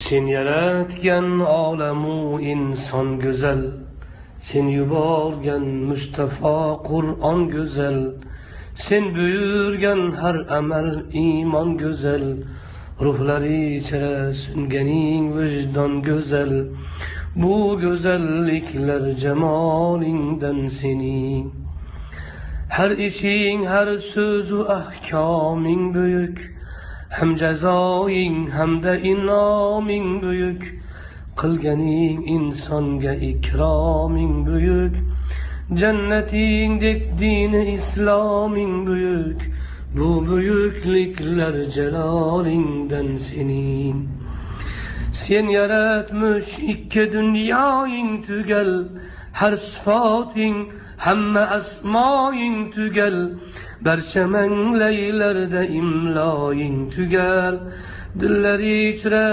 Sen yaratgan olamu inson güzel, sen yuborgan Mustafa Qur'on güzel, sen buyurgan har amal iman güzel, ruhlari ichra sunganing vijdon güzel, bu güzellikler cemalingdan sening. Her işin, her sözü ahkaming büyük, hem cezaing hem de inaming büyük, kılganing insonga ikraming büyük, cennetingdek dini İslaming büyük, bu büyüklükler celalingden senin. Sen yaratmış iki dünyaying tügel, her sıfating hemme esmaying tügel, barcha manglaylerde imloying tügel, dillar ichra